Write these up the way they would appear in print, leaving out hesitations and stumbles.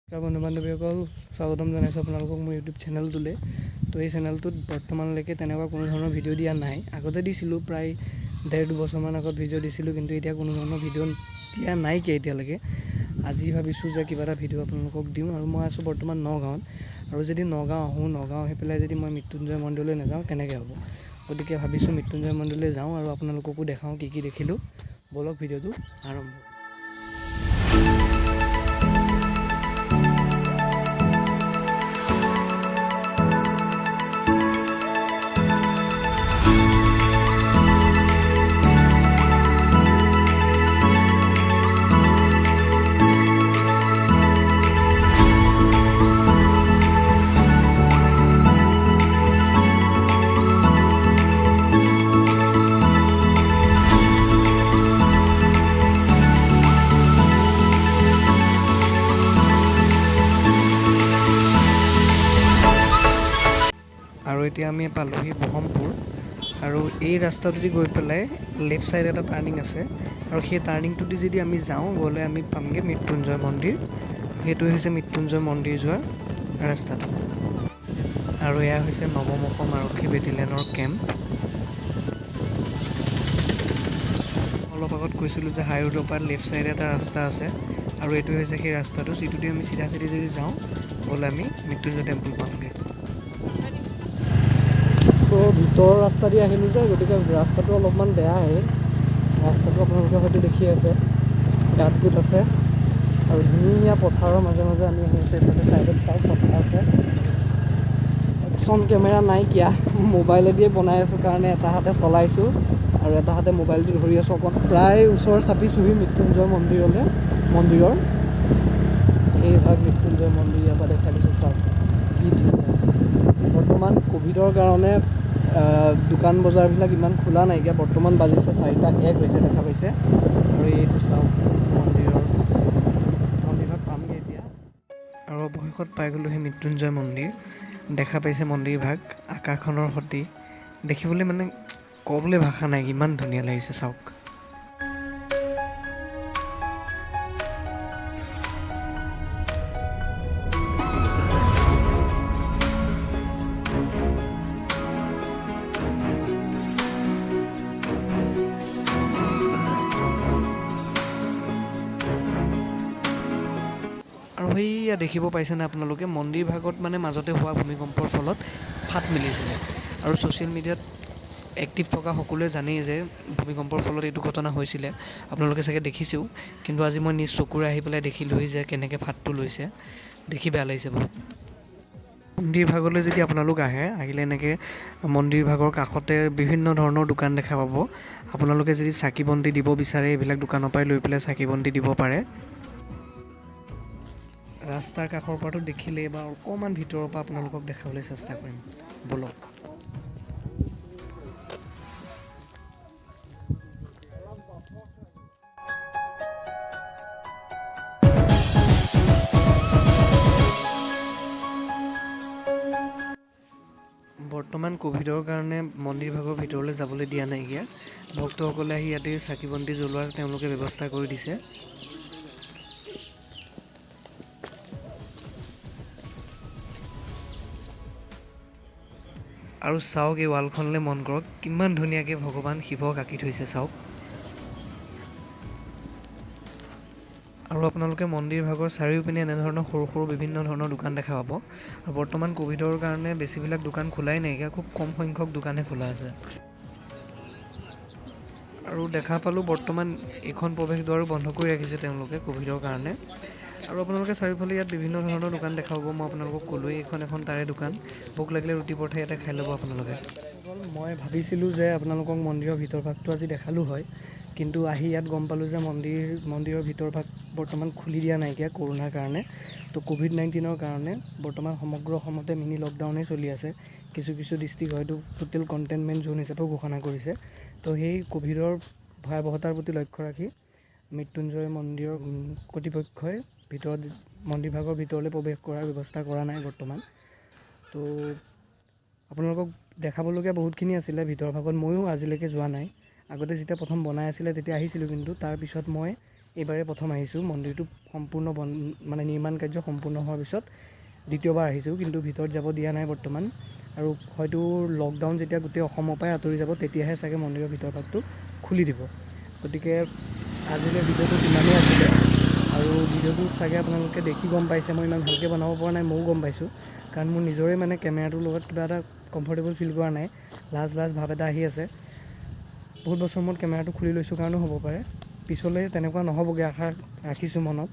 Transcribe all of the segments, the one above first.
বন্ধু বান্ধৱীসকল স্বাগতম জনাইছোঁ আপোনালোকক মোৰ ইউটিউব চেনেলটোলৈ। তো এই চেনেলটোত বৰ্তমানলৈকে তেনেকুৱা কোনো ধৰণৰ ভিডিঅ' দিয়া নাই। আগতে দিছিলোঁ, প্ৰায় 1.5-2 বছৰমান আগত ভিডিঅ' দিছিলোঁ, কিন্তু এতিয়া কোনো ধৰণৰ ভিডিঅ' দিয়া নাইকিয়া এতিয়ালৈকে। আজি ভাবিছোঁ যে কিবা এটা ভিডিঅ' আপোনালোকক দিওঁ। আৰু মই আছোঁ বৰ্তমান নগাঁৱত, আৰু যদি নগাঁও আহি পেলাই যদি মই মৃত্যুঞ্জয় মন্দিৰলৈ নাযাওঁ কেনেকৈ হ'ব। গতিকে ভাবিছোঁ মৃত্যুঞ্জয় মন্দিৰলৈ যাওঁ আৰু আপোনালোককো দেখাওঁ কি কি দেখিলোঁ। ব'লক ভিডিঅ'টো আৰম্ভ। আৰু এতিয়া আমি পালোহি বহমপুৰ, আৰু এই ৰাস্তাটোদি গৈ পেলাই লেফ্ট ছাইড এটা টাৰ্ণিং আছে, আৰু সেই টাৰ্ণিংটোদি যদি আমি যাওঁ গ'লে আমি পামগৈ মৃত্যুঞ্জয় মন্দিৰ। সেইটোৱে হৈছে মৃত্যুঞ্জয় মন্দিৰ যোৱা ৰাস্তাটো। আৰু এয়া হৈছে নৱম অসম আৰক্ষী বেটেলিয়নৰ কেম্প। অলপ আগত কৈছিলোঁ যে হাই ৰোডৰ পৰা লেফ্ট ছাইডে এটা ৰাস্তা আছে, আৰু এইটো হৈছে সেই ৰাস্তাটো যিটোদি আমি চিধা যদি যাওঁ গ'লে আমি মৃত্যুঞ্জয় টেম্পল পামগৈ। তো ভিতৰৰ ৰাস্তা দি আহিলোঁ যে, গতিকে ৰাস্তাটো অলপমান বেয়াহে। ৰাস্তাটো আপোনালোকে হয়তো দেখি আছে, গাঁত গোট আছে, আৰু ধুনীয়া পথাৰৰ মাজে মাজে আমি আহিছোঁ। এইফালে ছাইডত চাওক পথাৰ আছে। একশ্যন কেমেৰা নাইকিয়া, মোবাইলেদিয়ে বনাই আছোঁ কাৰণে এটা হাতে চলাইছোঁ আৰু এটা হাতে মোবাইলটো ধৰি আছোঁ। অকণ প্ৰায় ওচৰ চাপিছোঁহি মৃত্যুঞ্জয় মন্দিৰৰ এই ভাগ মৃত্যুঞ্জয় মন্দিৰ ইয়াৰ পৰা দেখাই দিছোঁ। চাওক কি ধুনীয়া। বৰ্তমান ক'ভিডৰ কাৰণে দোকান বজাৰবিলাক ইমান খোলা নাইকিয়া। বৰ্তমান বাজিছে 4:01 হৈছে দেখা পাইছে। আৰু এইটো চাওক মন্দিৰভাগ পামগৈ এতিয়া। আৰু অৱশেষত পাই গ'লোঁ সেই মৃত্যুঞ্জয় মন্দিৰ। দেখা পাইছে মন্দিৰভাগ আকাশখনৰ সৈতে দেখিবলৈ মানে ক'বলৈ ভাষা নাই, ইমান ধুনীয়া লাগিছে চাওক। আৰু সেয়া দেখিব পাইছেনে আপোনালোকে, মন্দিৰ ভাগত মানে মাজতে হোৱা ভূমিকম্পৰ ফলত ফাট মেলিছিলে। আৰু ছ'চিয়েল মিডিয়াত এক্টিভ থকা সকলোৱে জানেই যে ভূমিকম্পৰ ফলত এইটো ঘটনা হৈছিলে, আপোনালোকে চাগে দেখিছেও। কিন্তু আজি মই নিজ চকুৰে আহি পেলাই দেখিলোঁহি যে কেনেকৈ ফাটটো লৈছে। দেখি বেয়া লাগিছে বহুত। মন্দিৰ ভাগলৈ যদি আপোনালোক আহিলে এনেকৈ মন্দিৰ ভাগৰ কাষতে বিভিন্ন ধৰণৰ দোকান দেখা পাব। আপোনালোকে যদি চাকি বন্তি দিব বিচাৰে এইবিলাক দোকানৰ পৰাই লৈ পেলাই চাকি বন্তি দিব পাৰে। ৰাস্তাৰ কাষৰ পৰাটো দেখিলেই, বা অকণমান ভিতৰৰ পৰা আপোনালোকক দেখাবলৈ চেষ্টা কৰিম, ব'লক। বৰ্তমান ক'ভিডৰ কাৰণে মন্দিৰ ভাগৰ ভিতৰলৈ যাবলৈ দিয়া নাইকিয়া। ভক্তসকলে আহি ইয়াতে চাকি বন্তি জ্বলোৱাৰ তেওঁলোকে ব্যৱস্থা কৰি দিছে। আৰু চাওক এই ৱালখনলৈ মন কৰক, কিমান ধুনীয়াকৈ ভগৱান শিৱক আঁকি থৈছে চাওক। আৰু আপোনালোকে মন্দিৰ ভাগৰ চাৰিওপিনে এনেধৰণৰ সৰু সৰু বিভিন্ন ধৰণৰ দোকান দেখা পাব। আৰু বৰ্তমান ক'ভিডৰ কাৰণে বেছিবিলাক দোকান খোলাই নাইকিয়া, খুব কম সংখ্যক দোকানহে খোলা আছে। আৰু দেখা পালোঁ বৰ্তমান এইখন প্ৰৱেশদ্বাৰো বন্ধ কৰি ৰাখিছে তেওঁলোকে ক'ভিডৰ কাৰণে। আৰু আপোনালোকে চাৰিওফালে ইয়াত বিভিন্ন ধৰণৰ দোকান দেখা পাব। মই আপোনালোকক ক'লোৱেই এইখন এখন তাৰে দোকান। ভোক লাগিলে ৰুটি পৰঠা ইয়াতে খাই ল'ব আপোনালোকে। মই ভাবিছিলোঁ যে আপোনালোকক মন্দিৰৰ ভিতৰ ভাগটো আজি দেখালোঁ হয়, কিন্তু আহি ইয়াত গম পালোঁ যে মন্দিৰৰ ভিতৰ ভাগ বৰ্তমান খুলি দিয়া নাইকিয়া কৰোণাৰ কাৰণে। তো COVID-19ৰ কাৰণে বৰ্তমান সমগ্ৰ অসমতে মিনি লকডাউনেই চলি আছে। কিছু ডিষ্ট্ৰিক্ট হয়তো টোটেল কণ্টেইনমেণ্ট জ'ন হিচাপেও ঘোষণা কৰিছে। তো সেই ক'ভিডৰ ভয়াৱহতাৰ প্ৰতি লক্ষ্য ৰাখি মৃত্যুঞ্জয় মন্দিৰৰ কৰ্তৃপক্ষই মন্দিৰ ভাগৰ ভিতৰলৈ প্ৰৱেশ কৰাৰ ব্যৱস্থা কৰা নাই বৰ্তমান। তো আপোনালোকক দেখাবলগীয়া বহুতখিনি আছিলে ভিতৰ ভাগত, ময়ো আজিলৈকে যোৱা নাই। আগতে যেতিয়া প্ৰথম বনাই আছিলে তেতিয়া আহিছিলোঁ, কিন্তু তাৰপিছত মই এইবাৰে প্ৰথম আহিছোঁ। মন্দিৰটো সম্পূৰ্ণ মানে নিৰ্মাণ কাৰ্য সম্পূৰ্ণ হোৱাৰ পিছত দ্বিতীয়বাৰ আহিছোঁ, কিন্তু ভিতৰত যাব দিয়া নাই বৰ্তমান। আৰু হয়তো লকডাউন যেতিয়া গোটেই অসমৰ পৰাই আঁতৰি যাব তেতিয়াহে চাগে মন্দিৰৰ ভিতৰ ভাগটো খুলি দিব। গতিকে আজিলৈ ভিডিঅ'টো ইমানেই আছিলে। আৰু ভিডিঅ'টো চাগে আপোনালোকে দেখি গম পাইছে, মই ইমান ভালকৈ বনাব পৰা নাই, ময়ো গম পাইছোঁ। কাৰণ মোৰ নিজৰে মানে কেমেৰাটোৰ লগত কিবা এটা কমফৰ্টেবল ফিল কৰা নাই, লাজ ভাৱ এটা আহি আছে। বহুত বছৰ মূৰত কেমেৰাটো খুলি লৈছোঁ কাৰণেও হ'ব পাৰে। পিছলৈ তেনেকুৱা নহ'বগৈ আশা ৰাখিছোঁ মনত।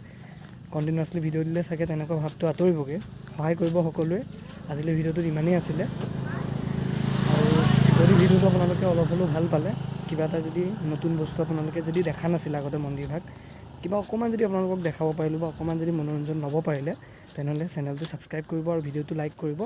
কণ্টিনিউৱাছলি ভিডিঅ' দিলে চাগে তেনেকুৱা ভাৱটো আঁতৰিবগৈ। সহায় কৰিব সকলোৱে। আজিলৈ ভিডিঅ'টোত ইমানেই আছিলে। আৰু যদি ভিডিঅ'টো আপোনালোকে অলপ হ'লেও ভাল পালে, কিবা এটা যদি নতুন বস্তু আপোনালোকে যদি দেখা নাছিলে আগতে মন্দিৰভাগ, কিবা অকণমান যদি আপোনালোকক দেখাব পাৰিলোঁ বা অকণমান যদি মনোৰঞ্জন ল'ব পাৰিলে, তেনেহ'লে চেনেলটো ছাবস্ক্ৰাইব কৰিব আৰু ভিডিঅ'টো লাইক কৰিব।